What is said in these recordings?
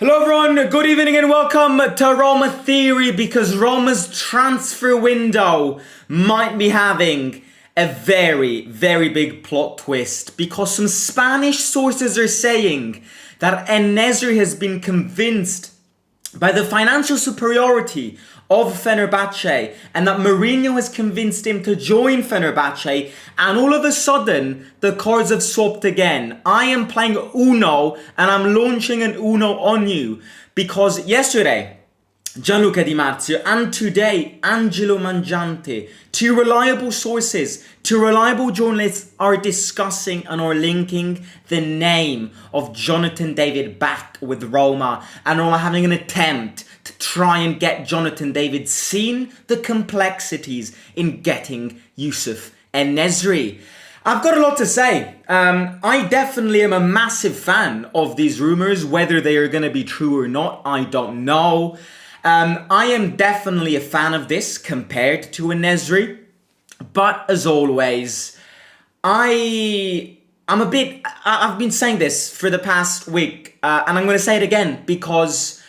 Hello everyone, good evening and welcome to Roma Theory, because Roma's transfer window might be having a very, very big plot twist, because some Spanish sources are saying that En-Nesyri has been convinced by the financial superiority of Fenerbahce, and that Mourinho has convinced him to join Fenerbahce, and all of a sudden the cards have swapped again. I am playing Uno and I'm launching an Uno on you, because yesterday Gianluca Di Marzio and today Angelo Mangiante, two reliable sources, two reliable journalists, are discussing and are linking the name of Jonathan David back with Roma, and Roma having an attempt to try and get Jonathan David, seen the complexities in getting Youssef En-Nesyri. I've got a lot to say. I definitely am a massive fan of these rumours. Whether they are going to be true or not, I don't know. I am definitely a fan of this compared to En-Nesyri. But as always, I've been saying this for the past week, and I'm going to say it again because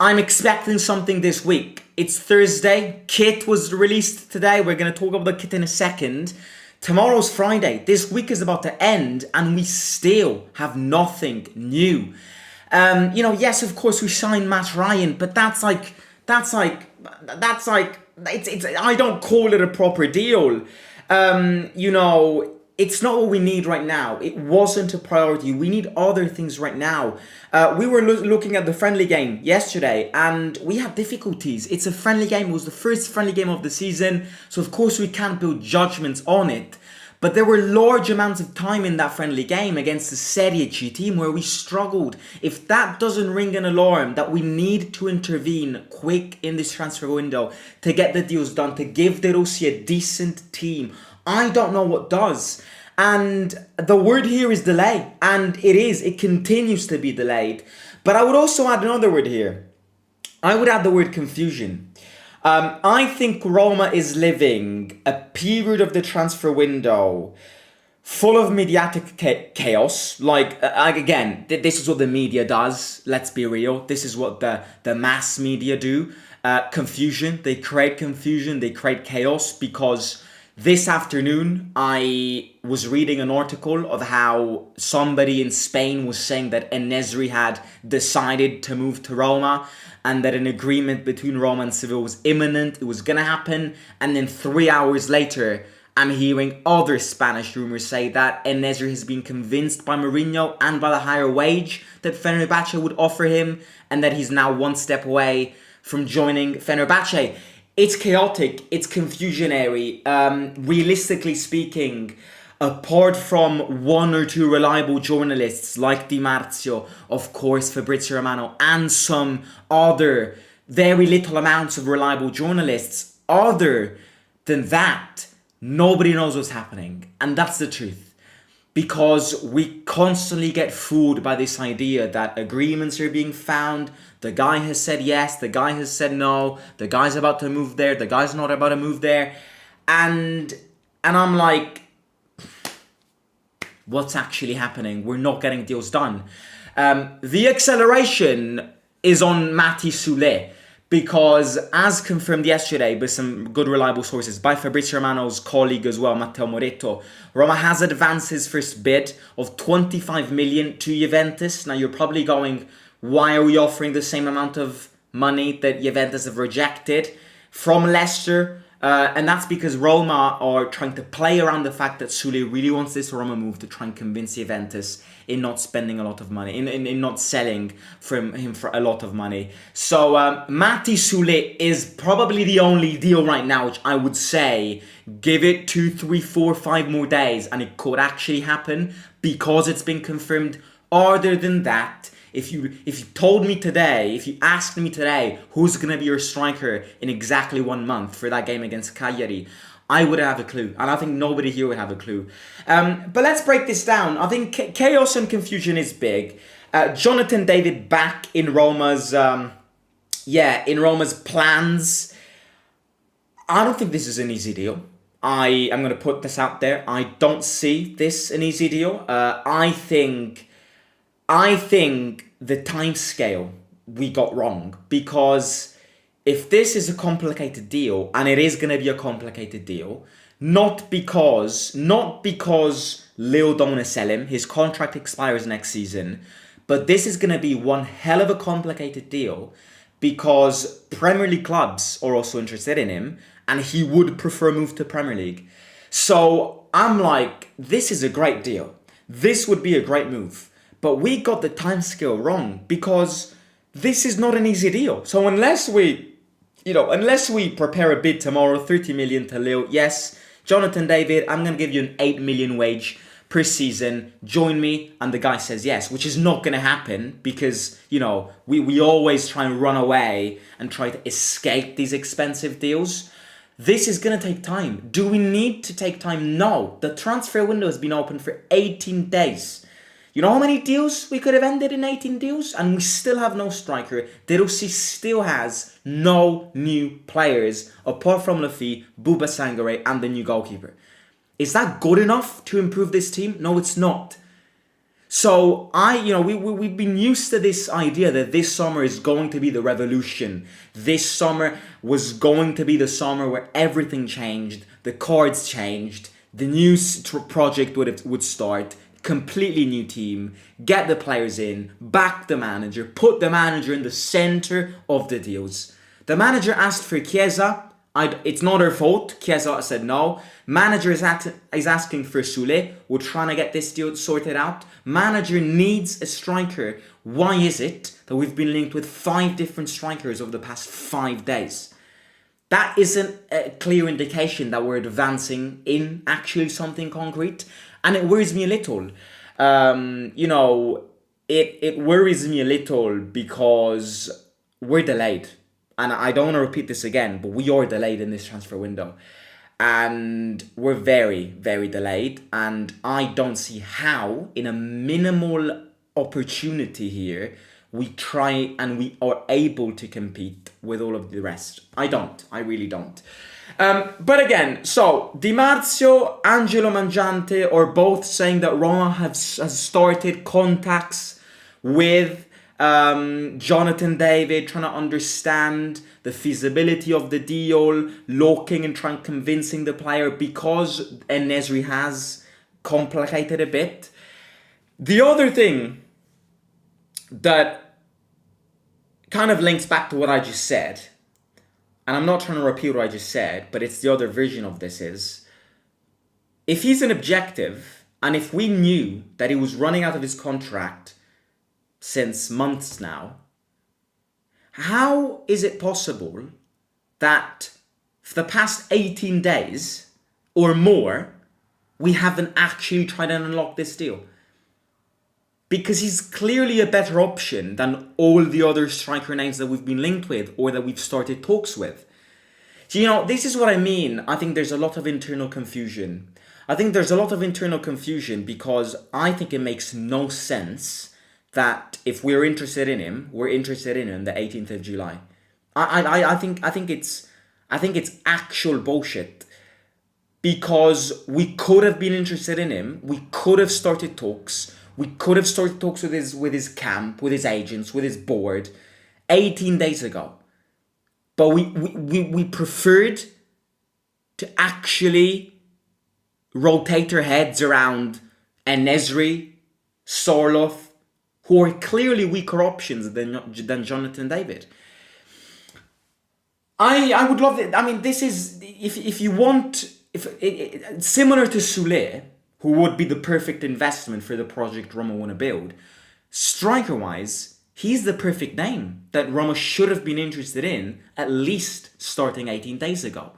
I'm expecting something this week. It's Thursday. Kit was released today. We're going to talk about the kit in a second. Tomorrow's Friday. This week is about to end and we still have nothing new. Yes, of course we signed Matt Ryan, but that's like it's I don't call it a proper deal. It's not what we need right now. It wasn't a priority. We need other things right now. We were looking at the friendly game yesterday and we had difficulties. It's a friendly game. It was the first friendly game of the season. So of course we can't build judgments on it. But there were large amounts of time in that friendly game against the Serie C team where we struggled. If that doesn't ring an alarm that we need to intervene quick in this transfer window to get the deals done, to give De Rossi a decent team, I don't know what does. And the word here is delay. And it continues to be delayed. But I would also add another word here. I would add the word confusion. I think Roma is living a period of the transfer window full of mediatic chaos. Again, this is what the media does. Let's be real. This is what the mass media do. Confusion. They create confusion. They create chaos, because this afternoon, I was reading an article of how somebody in Spain was saying that En-Nesyri had decided to move to Roma and that an agreement between Roma and Seville was imminent. It was going to happen. And then 3 hours later, I'm hearing other Spanish rumors say that En-Nesyri has been convinced by Mourinho and by the higher wage that Fenerbahce would offer him, and that he's now one step away from joining Fenerbahce. It's chaotic, it's confusionary. Realistically speaking, apart from one or two reliable journalists like Di Marzio, of course Fabrizio Romano, and some other very little amounts of reliable journalists, other than that, nobody knows what's happening. And that's the truth. Because we constantly get fooled by this idea that agreements are being found. The guy has said yes, the guy has said no, the guy's about to move there, the guy's not about to move there. And I'm like, what's actually happening? We're not getting deals done. The acceleration is on Matty Soulè, because as confirmed yesterday by some good reliable sources, by Fabrizio Romano's colleague as well, Matteo Moretto, Roma has advanced his first bid of 25 million to Juventus. Now you're probably going, why are we offering the same amount of money that Juventus have rejected from Leicester? And that's because Roma are trying to play around the fact that Soulè really wants this Roma move to try and convince Juventus in not spending a lot of money, in not selling from him for a lot of money. So Matty Soulè is probably the only deal right now, which I would say, give it 2, 3, 4, 5 more days and it could actually happen, because it's been confirmed. Other than that, if you told me today, if you asked me today, who's going to be your striker in exactly 1 month for that game against Cagliari, I wouldn't have a clue. And I think nobody here would have a clue. But let's break this down. I think chaos and confusion is big. Jonathan David back in Roma's plans. I don't think this is an easy deal. I am going to put this out there. I don't see this an easy deal. I think the time scale we got wrong, because if this is a complicated deal, and it is going to be a complicated deal, not because Lille don't want to sell him, his contract expires next season, but this is going to be one hell of a complicated deal because Premier League clubs are also interested in him, and he would prefer a move to Premier League. So I'm like, this is a great deal. This would be a great move. But we got the timescale wrong, because this is not an easy deal. So unless we prepare a bid tomorrow, 30 million to Lille, yes, Jonathan David, I'm going to give you an 8 million wage per season, join me, and the guy says yes, which is not going to happen, because, we always try and run away and try to escape these expensive deals. This is going to take time. Do we need to take time? No. The transfer window has been open for 18 days. You know how many deals we could have ended in 18 deals? And we still have no striker. De Rossi still has no new players, apart from Lafi, Bouba Sangare, and the new goalkeeper. Is that good enough to improve this team? No, it's not. So we've been used to this idea that this summer is going to be the revolution. This summer was going to be the summer where everything changed, the cards changed, the new project would start, completely new team, get the players in, back the manager, put the manager in the center of the deals. The manager asked for Chiesa. It's not her fault. Chiesa said no. Manager is asking for Soulè. We're trying to get this deal sorted out. Manager needs a striker. Why is it that we've been linked with 5 different strikers over the past 5 days? That isn't a clear indication that we're advancing in actually something concrete. And it worries me a little. It worries me a little because we're delayed. And I don't want to repeat this again, but we are delayed in this transfer window. And we're very, very delayed. And I don't see how, in a minimal opportunity here, we try and we are able to compete with all of the rest. I really don't. But again, so Di Marzio, Angelo Mangiante are both saying that Roma has started contacts with Jonathan David, trying to understand the feasibility of the deal, looking and trying convincing the player, because En-Nesyri has complicated a bit. The other thing that kind of links back to what I just said, and I'm not trying to repeat what I just said, but it's the other version of this, is if he's an objective, and if we knew that he was running out of his contract since months now, how is it possible that for the past 18 days or more, we haven't actually tried to unlock this deal? Because he's clearly a better option than all the other striker names that we've been linked with or that we've started talks with. So, this is what I mean. I think there's a lot of internal confusion. Because I think it makes no sense that if we're interested in him, we're interested in him the 18th of July. I think it's actual bullshit. Because we could have been interested in him. We could have started talks. We could have started talks with his camp, with his agents, with his board 18 days ago. But we preferred to actually rotate our heads around En-Nesyri, Sorloth, who are clearly weaker options than Jonathan David. I would love it. I mean, this is, if you want, similar to Soulè, who would be the perfect investment for the project Roma want to build, striker-wise, he's the perfect name that Roma should have been interested in at least starting 18 days ago.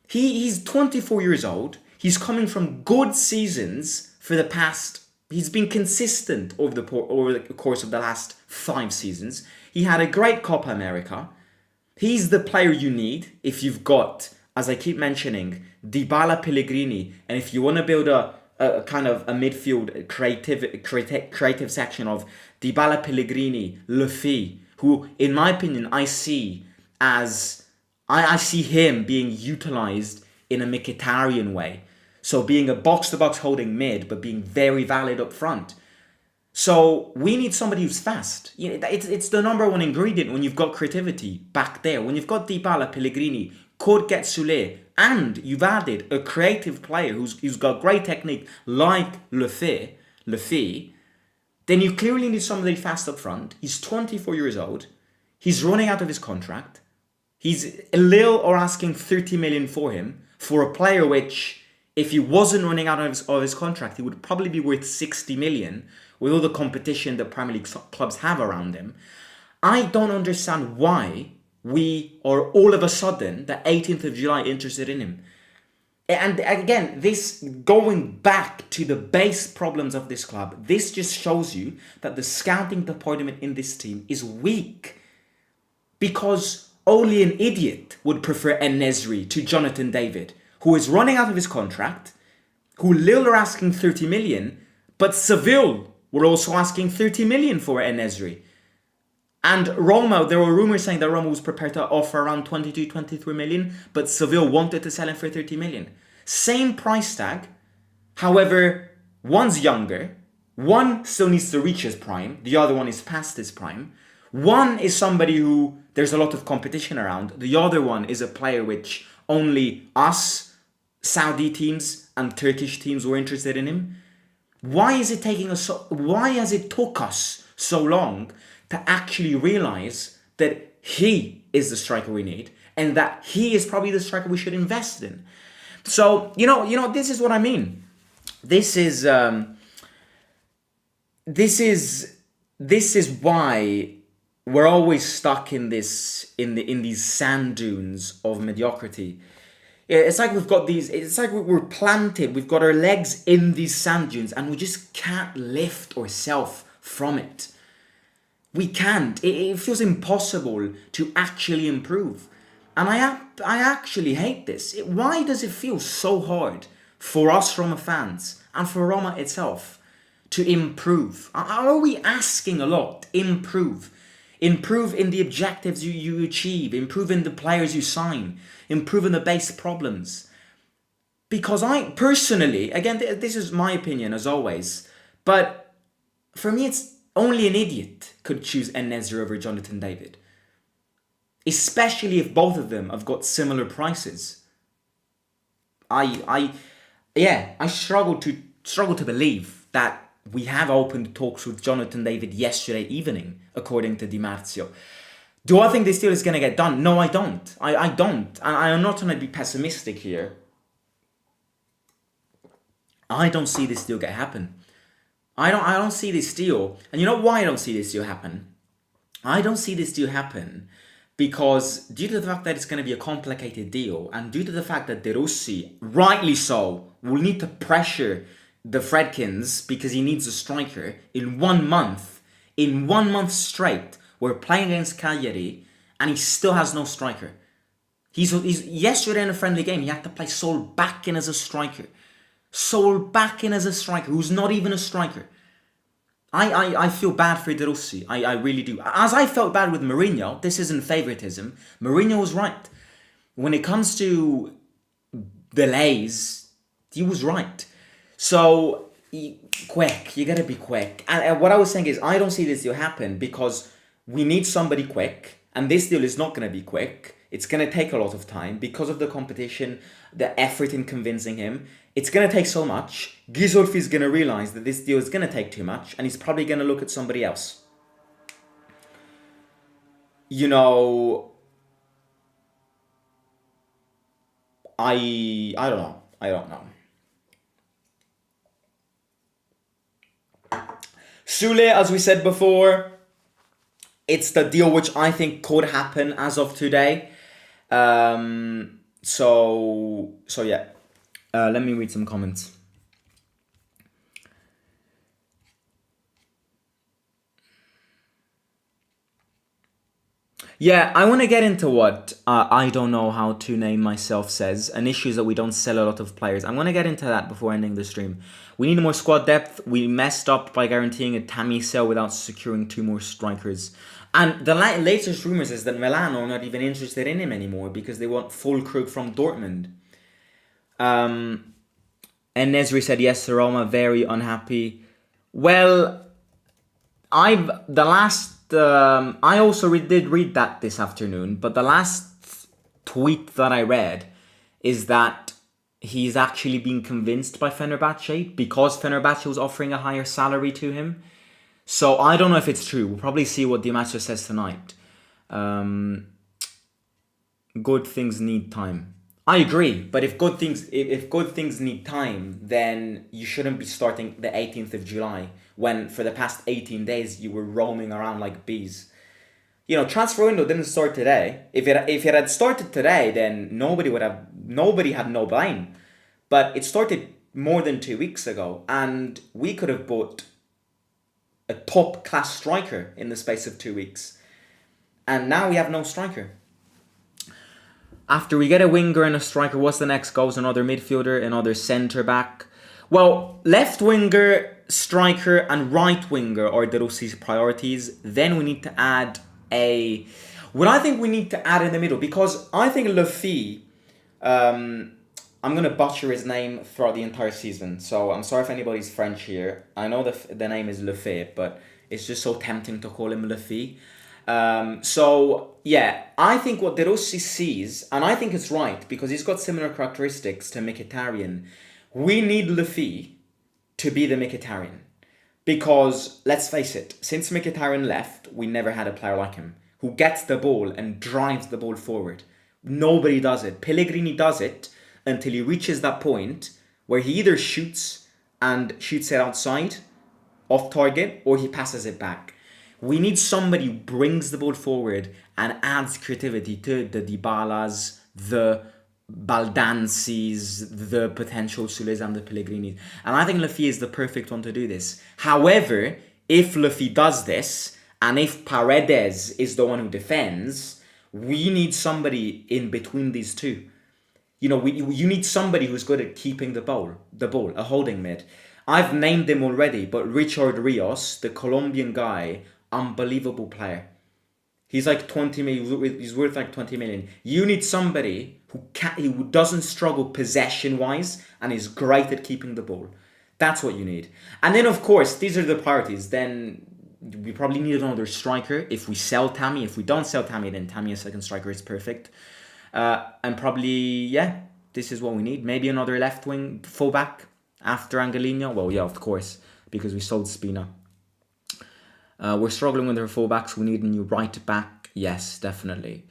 He's 24 years old. He's coming from good seasons for the past. He's been consistent over the course of the last 5 seasons. He had a great Copa America. He's the player you need if you've got, as I keep mentioning, Dybala, Pellegrini, and if you want to build a kind of a midfield creative section of Dybala, Pellegrini, Lafi, who, in my opinion, I see him being utilized in a Mkhitaryan way. So being a box-to-box holding mid, but being very valid up front. So we need somebody who's fast. It's the number one ingredient when you've got creativity back there. When you've got Dybala, Pellegrini, could get Soulè, and you've added a creative player who's got great technique like Lefebvre, then you clearly need somebody fast up front. He's 24 years old. He's running out of his contract. He's Lille are asking 30 million for him, for a player which, if he wasn't running out of his contract, he would probably be worth 60 million with all the competition that Premier League clubs have around him. I don't understand why we are all of a sudden, the 18th of July, interested in him. And again, this going back to the base problems of this club, this just shows you that the scouting department in this team is weak. Because only an idiot would prefer En-Nesyri to Jonathan David, who is running out of his contract, who Lille are asking 30 million, but Seville were also asking 30 million for En-Nesyri. And Roma, there were rumors saying that Roma was prepared to offer around 22, 23 million, but Seville wanted to sell him for 30 million. Same price tag. However, one's younger, one still needs to reach his prime, the other one is past his prime. One is somebody who there's a lot of competition around. The other one is a player which only us, Saudi teams and Turkish teams were interested in him. Why has it took us so long to actually realize that he is the striker we need and that he is probably the striker we should invest in? So, this is what I mean. This is why we're always stuck in these sand dunes of mediocrity. It's like we're planted, we've got our legs in these sand dunes and we just can't lift ourselves from it. We can't. It feels impossible to actually improve. And I actually hate this. Why does it feel so hard for us Roma fans and for Roma itself to improve? Are we asking a lot? Improve. Improve in the objectives you achieve. Improve in the players you sign. Improve in the base problems. Because I personally, again, this is my opinion as always, but for me it's only an idiot could choose En-Nesyri over Jonathan David. Especially if both of them have got similar prices. I struggle to believe that we have opened talks with Jonathan David yesterday evening, according to Di Marzio. Do I think this deal is going to get done? No, I don't. I don't. And I am not trying to be pessimistic here. I don't see this deal happen. I don't see this deal. And you know why I don't see this deal happen? I don't see this deal happen because due to the fact that it's going to be a complicated deal and due to the fact that De Rossi, rightly so, will need to pressure the Fredkins because he needs a striker in 1 month. In 1 month straight, we're playing against Cagliari and he still has no striker. He's yesterday in a friendly game, he had to play Soulè back in as a striker. Soulè back in as a striker, who's not even a striker. I feel bad for De Rossi. I really do. As I felt bad with Mourinho, this isn't favoritism. Mourinho was right. When it comes to delays, he was right. So, quick. You gotta be quick. And what I was saying is, I don't see this deal happen because we need somebody quick. And this deal is not gonna be quick. It's gonna take a lot of time because of the competition, the effort in convincing him. It's going to take so much. Ghisolfi is going to realize that this deal is going to take too much and he's probably going to look at somebody else. I don't know. I don't know. Soulè, as we said before, it's the deal which I think could happen as of today. So yeah. Let me read some comments. Yeah, I want to get into what I don't know how to name myself says, an issue is that we don't sell a lot of players. I'm going to get into that before ending the stream. We need more squad depth. We messed up by guaranteeing a Tammy sale without securing 2 more strikers. And the latest rumors is that Milan are not even interested in him anymore because they want Füllkrug from Dortmund. And En-Nesyri said yes to Roma, very unhappy. Well, I also did read that this afternoon, but the last tweet that I read is that he's actually been convinced by Fenerbahce because Fenerbahce was offering a higher salary to him. So I don't know if it's true. We'll probably see what Dimaggio says tonight. Um, good things need time. I agree, but if good things need time, then you shouldn't be starting the 18th of July when for the past 18 days you were roaming around like bees. Transfer window didn't start today. If it had started today, then nobody had no blame. But it started more than 2 weeks ago, and we could have bought a top class striker in the space of 2 weeks, and now we have no striker. After we get a winger and a striker, what's the next? Goes another midfielder, another centre back. Well, left winger, striker, and right winger are De Rossi's priorities. Then we need to add what I think we need to add in the middle, because I think Lefy, I'm going to butcher his name throughout the entire season. So I'm sorry if anybody's French here. I know the name is Lefy, but it's just so tempting to call him Lefy. I think what De Rossi sees, and I think it's right, because he's got similar characteristics to Mkhitaryan. We need Lefy to be the Mkhitaryan. Because, let's face it, since Mkhitaryan left, we never had a player like him, who gets the ball and drives the ball forward. Nobody does it. Pellegrini does it until he reaches that point where he either shoots it outside, off target, or he passes it back. We need somebody who brings the ball forward and adds creativity to the Dybalas, the Baldanzis, the potential Soulès and the Pellegrini. And I think Lefy is the perfect one to do this. However, if Lefy does this, and if Paredes is the one who defends, we need somebody in between these two. You need somebody who's good at keeping the ball, a holding mid. I've named him already, but Richard Rios, the Colombian guy, unbelievable player. He's like 20 million. He's worth like 20 million. You need somebody who doesn't struggle possession-wise and is great at keeping the ball. That's what you need. And then, of course, these are the priorities. Then we probably need another striker if we sell Tammy. If we don't sell Tammy, then Tammy as second striker is perfect. And probably, this is what we need. Maybe another left wing fullback after Angelino. Well, yeah, of course, because we sold Spina. We're struggling with our fullbacks. We need a new right back. Yes, definitely.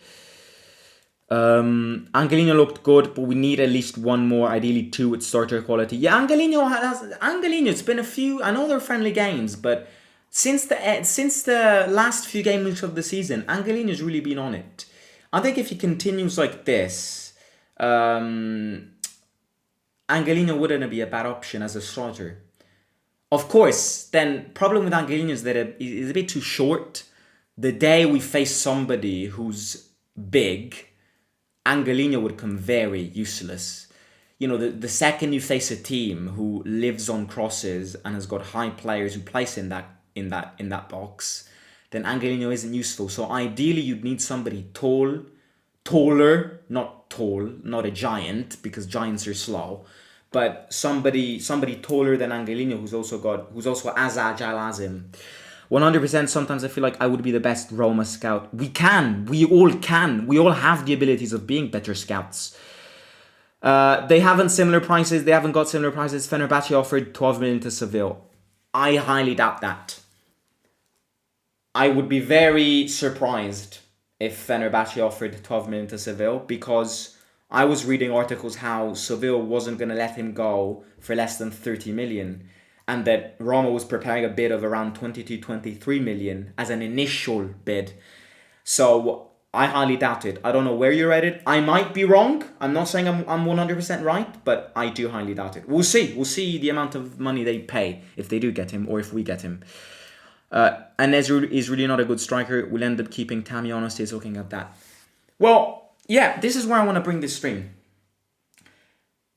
Angelino looked good, but we need at least one more, ideally two with starter quality. Yeah, Angelino, it's been a few, I know they're friendly games, but since the last few games of the season, Angelino's really been on it. I think if he continues like this, Angelino wouldn't be a bad option as a starter. Of course, then problem with Angelino is that he's a bit too short. The day we face somebody who's big, Angelino would come very useless. The second you face a team who lives on crosses and has got high players who place in that box, then Angelino isn't useful. So ideally you'd need somebody taller, not a giant, because giants are slow, but somebody taller than Angelino who's also as agile as him. 100%. Sometimes I feel like I would be the best Roma scout. We all have the abilities of being better scouts. They haven't got similar prices. Fenerbahce offered 12 million to Seville. I highly doubt that. I would be very surprised if Fenerbahce offered 12 million to Seville, because I was reading articles how Seville wasn't going to let him go for less than 30 million. And that Roma was preparing a bid of around 22, 23 million as an initial bid. So I highly doubt it. I don't know where you read it. I might be wrong. I'm not saying I'm 100% right, but I do highly doubt it. We'll see. We'll see the amount of money they pay if they do get him or if we get him. And Ezra is really not a good striker. We'll end up keeping Tammy, honestly, looking at that. Well, yeah, this is where I want to bring this stream.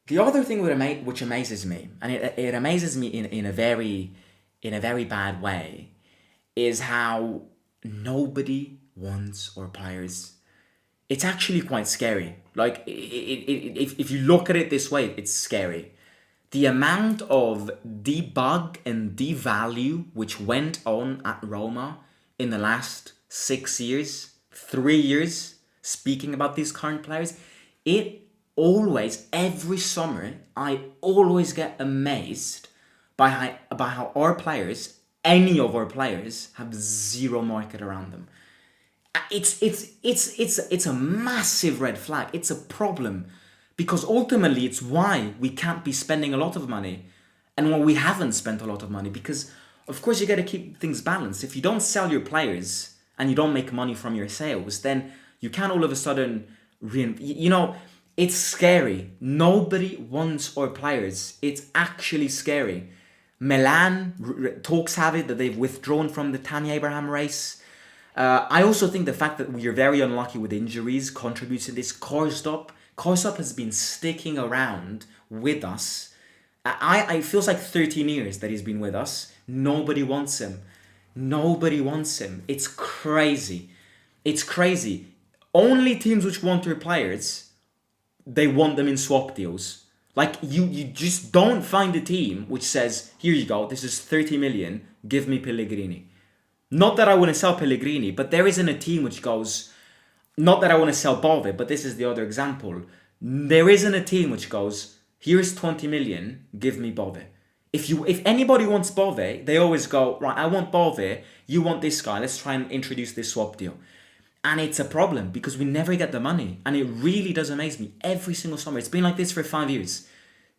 The other thing which amazes me, and it amazes me in a very bad way, is how nobody wants our players. It's actually quite scary. Like, if you look at it this way, it's scary. The amount of debug and devalue which went on at Roma in the last 6 years, 3 years, speaking about these current players, it always, every summer, I always get amazed by how our players, any of our players, have zero market around them. It's a massive red flag. It's a problem because ultimately it's why we can't be spending a lot of money and why we haven't spent a lot of money, because of course you got to keep things balanced. If you don't sell your players and you don't make money from your sales, then you can't all of a sudden it's scary. Nobody wants our players. It's actually scary. Milan talks have it that they've withdrawn from the Tammy Abraham race. I also think the fact that we are very unlucky with injuries contributes to this. Korsop has been sticking around with us. It feels like 13 years that he's been with us. Nobody wants him. Nobody wants him. It's crazy. It's crazy. Only teams which want their players, they want them in swap deals. Like, you just don't find a team which says, here you go, this is 30 million, give me Pellegrini. Not that I want to sell Pellegrini, but there isn't a team which goes, not that I want to sell Bove, but this is the other example. There isn't a team which goes, here's 20 million, give me Bove. If anybody wants Bove, they always go, right, I want Bove, you want this guy, let's try and introduce this swap deal. And it's a problem because we never get the money. And it really does amaze me every single summer. It's been like this for 5 years.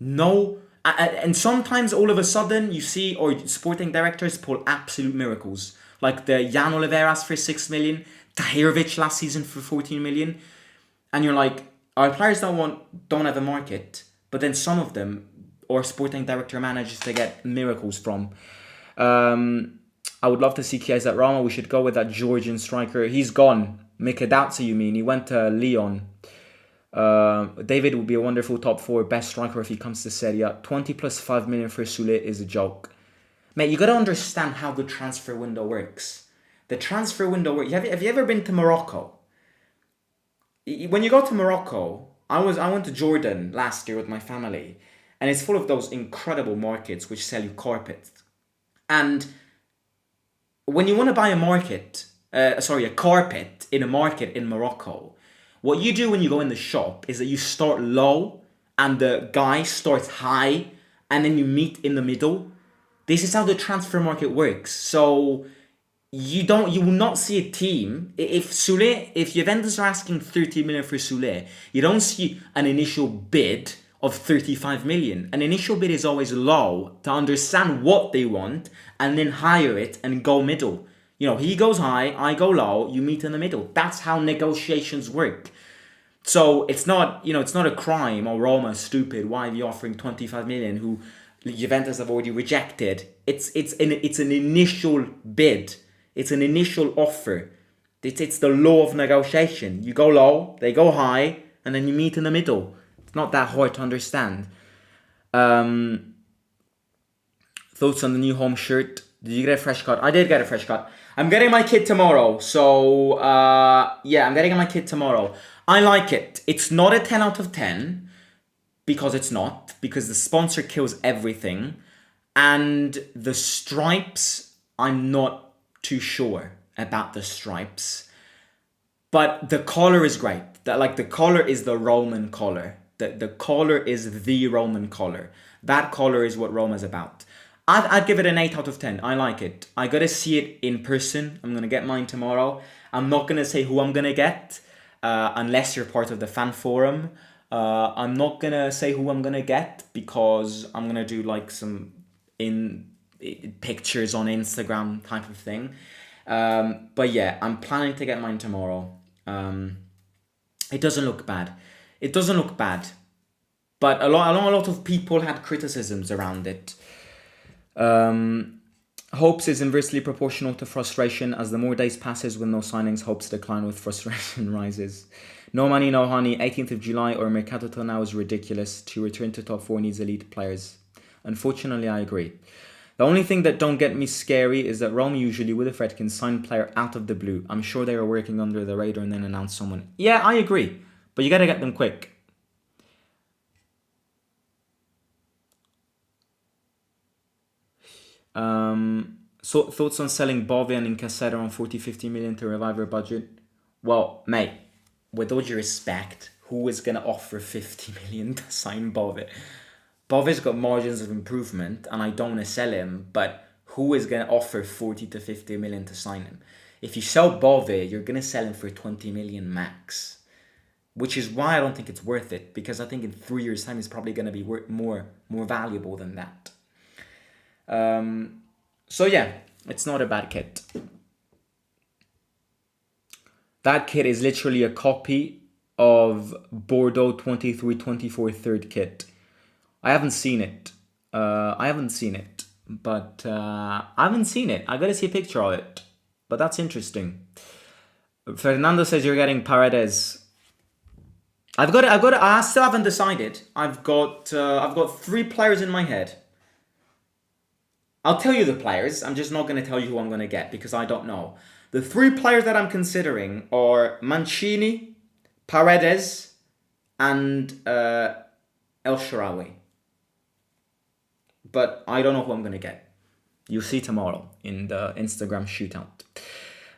And sometimes all of a sudden you see or sporting directors pull absolute miracles. Like the Jan Oliveras for 6 million, Tahirovic last season for 14 million. And you're like, our players don't have a market, but then some of them, or sporting director manages to get miracles from. I would love to see Chiesa at Roma. We should go with that Georgian striker. He's gone. Mikadatsu, you mean? He went to Lyon. David would be a wonderful top 4 best striker if he comes to Serie A. 20 plus 5 million for Soulè is a joke. Mate, you got to understand how the transfer window works. The transfer window works. Have you ever been to Morocco? When you go to Morocco, I went to Jordan last year with my family, and it's full of those incredible markets which sell you carpets. And when you want to buy a carpet in a market in Morocco, what you do when you go in the shop is that you start low and the guy starts high and then you meet in the middle. This is how the transfer market works. So you will not see a team. If Juventus are asking 30 million for Soulè, you don't see an initial bid of 35 million. An initial bid is always low to understand what they want and then higher it and go middle. He goes high, I go low, you meet in the middle. That's how negotiations work. So it's not a crime or Roma is stupid. Why are you offering 25 million who Juventus have already rejected? It's an initial bid. It's an initial offer. It's the law of negotiation. You go low, they go high, and then you meet in the middle. It's not that hard to understand. Thoughts on the new home shirt? Did you get a fresh cut? I did get a fresh cut. I'm getting my kit tomorrow. So, I'm getting my kit tomorrow. I like it. It's not a 10 out of 10 because it's not. Because the sponsor kills everything. And the stripes, I'm not too sure about the stripes. But the collar is great. The collar is the Roman collar. The collar is the Roman collar. That collar is what Roma's about. I'd give it an 8 out of 10. I like it. I gotta see it in person. I'm gonna get mine tomorrow. I'm not gonna say who I'm gonna get unless you're part of the fan forum. I'm not gonna say who I'm gonna get because I'm gonna do like some pictures on Instagram type of thing. But yeah, I'm planning to get mine tomorrow. It doesn't look bad. But a lot of people had criticisms around it. Hopes is inversely proportional to frustration. As the more days passes with no signings, hopes decline with frustration rises. No money, no honey. 18th of July or Mercato till now is ridiculous. To return to top 4 needs elite players. Unfortunately, I agree. The only thing that don't get me scary is that Roma usually with a threat can sign player out of the blue. I'm sure they are working under the radar and then announce someone. Yeah, I agree. But you gotta get them quick. So thoughts on selling Bove and Incassetto on 40-50 million to revive your budget? Well, mate, with all due respect, who is going to offer 50 million to sign Bove? Bove's got margins of improvement, and I don't want to sell him, but who is going to offer 40 to 50 million to sign him? If you sell Bove, you're going to sell him for 20 million max, which is why I don't think it's worth it, because I think in 3 years' time, he's probably going to be more valuable than that. So yeah, it's not a bad kit. That kit is literally a copy of Bordeaux 23-24 third kit. I haven't seen it. But I haven't seen it. I gotta see a picture of it. But that's interesting. Fernando says you're getting Paredes. I still haven't decided. I've got 3 players in my head. I'll tell you the players. I'm just not going to tell you who I'm going to get because I don't know. The 3 players that I'm considering are Mancini, Paredes, and El Shaarawy. But I don't know who I'm going to get. You'll see tomorrow in the Instagram shootout.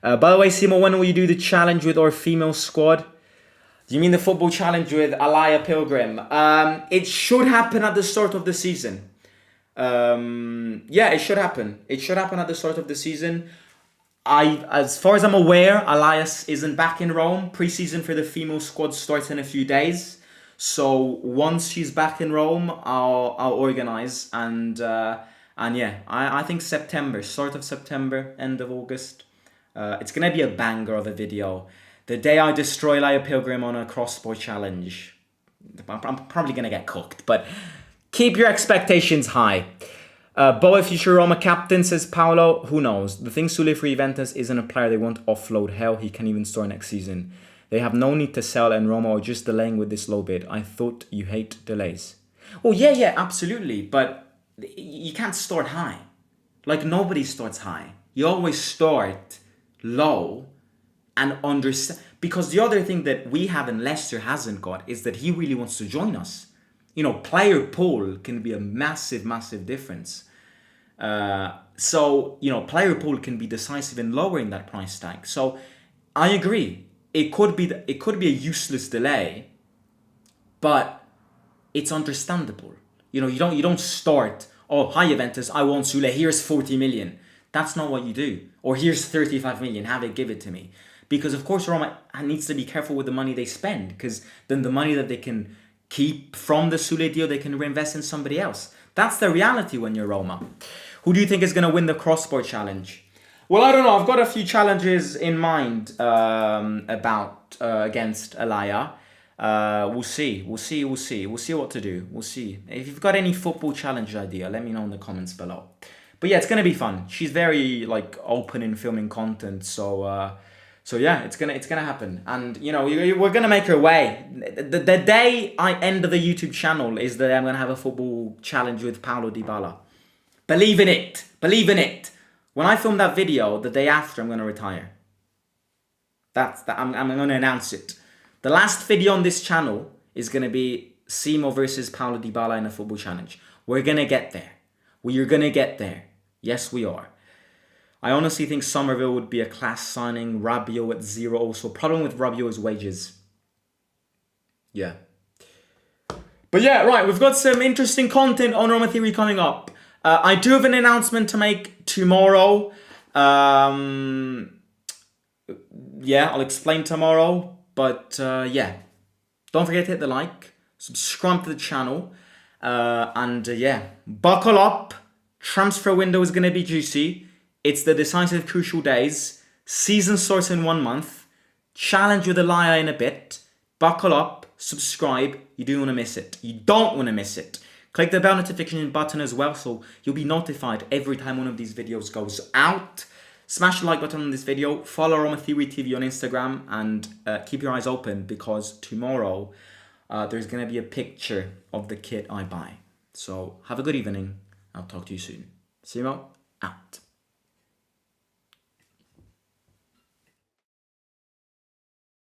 By the way, Simo, when will you do the challenge with our female squad? Do you mean the football challenge with Alaya Pilgrim? It should happen at the start of the season. It should happen. It should happen at the start of the season. As far as I'm aware, Elias isn't back in Rome. Pre-season for the female squad starts in a few days. So once she's back in Rome, I'll organize and yeah, I think September, start of September, end of August. It's gonna be a banger of a video. The day I destroy Laia Pilgrim on a crossbar challenge, I'm probably gonna get cooked, but keep your expectations high. Boa future Roma captain, says Paolo. Who knows? The thing Soulè for Juventus isn't a player they won't offload. Hell, he can even start next season. They have no need to sell, and Roma are just delaying with this low bid. I thought you hate delays. Oh, yeah, absolutely. But you can't start high. Like, nobody starts high. You always start low and understand. Because the other thing that we have and Leicester hasn't got is that he really wants to join us. You know, player pool can be a massive, massive difference. So, you know, player pool can be decisive in lowering that price tag. So, I agree. It could be a useless delay, but it's understandable. You know, you don't start, oh, hi Juventus, I want Soulè, here's 40 million. That's not what you do. Or here's 35 million, have it, give it to me. Because of course Roma needs to be careful with the money they spend, because then the money that they can keep from the Soulè deal, they can reinvest in somebody else. That's the reality when you're Roma. Who do you think is going to win the crossbar challenge? Well, I don't know. I've got a few challenges in mind against Alaya. We'll see what to do. We'll see. If you've got any football challenge idea, let me know in the comments below. But yeah, it's going to be fun. She's very open in filming content, so yeah, it's gonna happen, and you know we're gonna make her way. The day I end the YouTube channel is that I'm gonna have a football challenge with Paulo Dybala. Believe in it. When I film that video, the day after I'm gonna retire. I'm gonna announce it. The last video on this channel is gonna be Simo versus Paulo Dybala in a football challenge. We're gonna get there. We're gonna get there. Yes, we are. I honestly think Somerville would be a class signing. Rabiot at 0 also. Problem with Rabiot is wages. Yeah. But yeah, right. We've got some interesting content on Roma Theory coming up. I do have an announcement to make tomorrow. Yeah, I'll explain tomorrow. But yeah. Don't forget to hit the like. Subscribe to the channel. And yeah. Buckle up. Transfer window is going to be juicy. It's the decisive, crucial days. Season starts in 1 month. Challenge with Alaya in a bit. Buckle up. Subscribe. You don't want to miss it. You don't want to miss it. Click the bell notification button as well, so you'll be notified every time one of these videos goes out. Smash the like button on this video. Follow Roma Theory TV on Instagram. And keep your eyes open, because tomorrow there's going to be a picture of the kit I buy. So have a good evening. I'll talk to you soon. Simo, out.